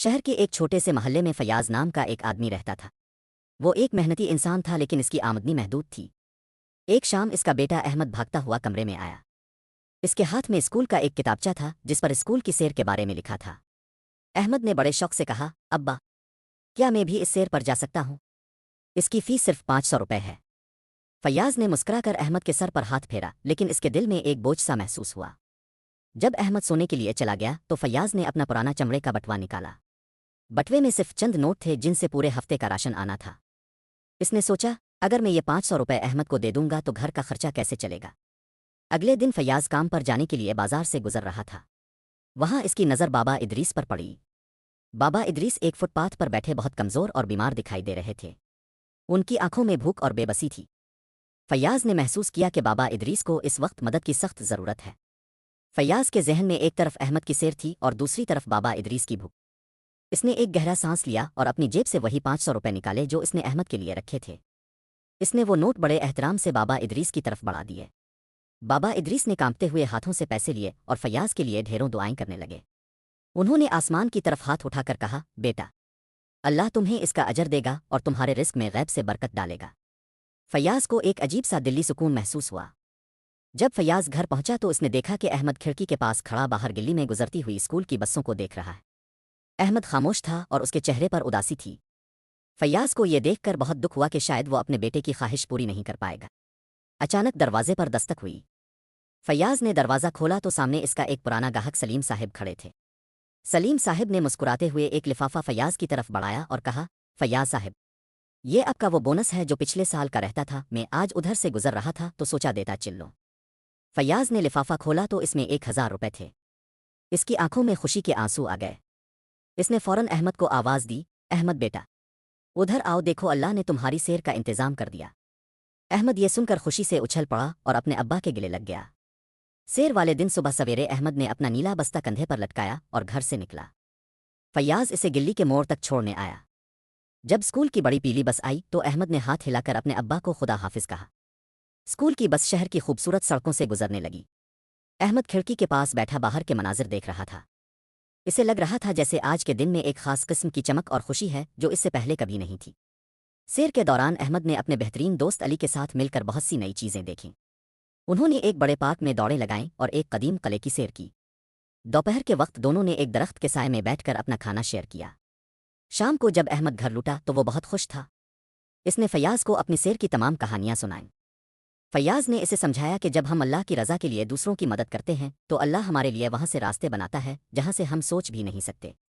شہر کے ایک چھوٹے سے محلے میں فیاض نام کا ایک آدمی رہتا تھا۔ وہ ایک محنتی انسان تھا لیکن اس کی آمدنی محدود تھی۔ ایک شام اس کا بیٹا احمد بھاگتا ہوا کمرے میں آیا۔ اس کے ہاتھ میں اسکول کا ایک کتابچہ تھا جس پر اسکول کی سیر کے بارے میں لکھا تھا۔ احمد نے بڑے شوق سے کہا، ابا، کیا میں بھی اس سیر پر جا سکتا ہوں؟ اس کی فیس صرف 500 روپے ہے۔ فیاض نے مسکرا کر احمد کے سر پر ہاتھ پھیرا، لیکن اس کے دل میں ایک بوجھ سا محسوس ہوا۔ جب احمد سونے کے لیے چلا گیا تو فیاض نے اپنا پرانا چمڑے کا بٹوا نکالا۔ بٹوے میں صرف چند نوٹ تھے جن سے پورے ہفتے کا راشن آنا تھا۔ اس نے سوچا، اگر میں یہ 500 روپے احمد کو دے دوں گا تو گھر کا خرچہ کیسے چلے گا؟ اگلے دن فیاض کام پر جانے کے لیے بازار سے گزر رہا تھا۔ وہاں اس کی نظر بابا ادریس پر پڑی۔ بابا ادریس ایک فٹ پاتھ پر بیٹھے بہت کمزور اور بیمار دکھائی دے رہے تھے۔ ان کی آنکھوں میں بھوک اور بے بسی تھی۔ فیاض نے محسوس کیا کہ بابا ادریس کو اس وقت مدد کی سخت ضرورت ہے۔ فیاض کے ذہن میں ایک طرف احمد کی سیر تھی اور دوسری طرف بابا ادریس کی بھوک۔ اس نے ایک گہرا سانس لیا اور اپنی جیب سے وہی 500 روپے نکالے جو اس نے احمد کے لیے رکھے تھے۔ اس نے وہ نوٹ بڑے احترام سے بابا ادریس کی طرف بڑھا دیے۔ بابا ادریس نے کانپتے ہوئے ہاتھوں سے پیسے لیے اور فیاض کے لیے ڈھیروں دعائیں کرنے لگے۔ انہوں نے آسمان کی طرف ہاتھ اٹھا کر کہا، بیٹا، اللہ تمہیں اس کا اجر دے گا اور تمہارے رزق میں غیب سے برکت ڈالے گا۔ فیاض کو ایک عجیب سا دلی سکون محسوس ہوا۔ جب فیاض گھر پہنچا تو اس نے دیکھا کہ احمد کھڑکی کے پاس کھڑا باہر گلی میں گزرتی ہوئی اسکول کی بسوں کو دیکھ رہا ہے۔ احمد خاموش تھا اور اس کے چہرے پر اداسی تھی۔ فیاض کو یہ دیکھ کر بہت دکھ ہوا کہ شاید وہ اپنے بیٹے کی خواہش پوری نہیں کر پائے گا۔ اچانک دروازے پر دستک ہوئی۔ فیاض نے دروازہ کھولا تو سامنے اس کا ایک پرانا گاہک سلیم صاحب کھڑے تھے۔ سلیم صاحب نے مسکراتے ہوئے ایک لفافہ فیاض کی طرف بڑھایا اور کہا، فیاض صاحب، یہ آپ کا وہ بونس ہے جو پچھلے سال کا رہتا تھا۔ میں آج ادھر سے گزر رہا تھا تو سوچا دیتا چل لو۔ فیاض نے لفافہ کھولا تو اس میں 1000 روپے تھے۔ اس کی آنکھوں میں خوشی کے آنسو آ گئے۔ اس نے فوراً احمد کو آواز دی، احمد بیٹا، ادھر آؤ، دیکھو اللہ نے تمہاری سیر کا انتظام کر دیا۔ احمد یہ سن کر خوشی سے اچھل پڑا اور اپنے ابا کے گلے لگ گیا۔ سیر والے دن صبح سویرے احمد نے اپنا نیلا بستہ کندھے پر لٹکایا اور گھر سے نکلا۔ فیاض اسے گلی کے موڑ تک چھوڑنے آیا۔ جب اسکول کی بڑی پیلی بس آئی تو احمد نے ہاتھ ہلا کر اپنے ابا کو خدا حافظ کہا۔ اسکول کی بس شہر کی خوبصورت سڑکوں سے گزرنے لگی۔ احمد کھڑکی کے پاس بیٹھا باہر کے مناظر دیکھ رہا تھا۔ اسے لگ رہا تھا جیسے آج کے دن میں ایک خاص قسم کی چمک اور خوشی ہے جو اس سے پہلے کبھی نہیں تھی۔ سیر کے دوران احمد نے اپنے بہترین دوست علی کے ساتھ مل کر بہت سی نئی چیزیں دیکھیں۔ انہوں نے ایک بڑے پارک میں دوڑیں لگائیں اور ایک قدیم قلعے کی سیر کی۔ دوپہر کے وقت دونوں نے ایک درخت کے سائے میں بیٹھ کر اپنا کھانا شیئر کیا۔ شام کو جب احمد گھر لوٹا تو وہ بہت خوش تھا۔ اس نے فیاض کو اپنی سیر کی تمام کہانیاں سنائیں۔ فیاض نے اسے سمجھایا کہ جب ہم اللہ کی رضا کے لیے دوسروں کی مدد کرتے ہیں تو اللہ ہمارے لیے وہاں سے راستے بناتا ہے جہاں سے ہم سوچ بھی نہیں سکتے۔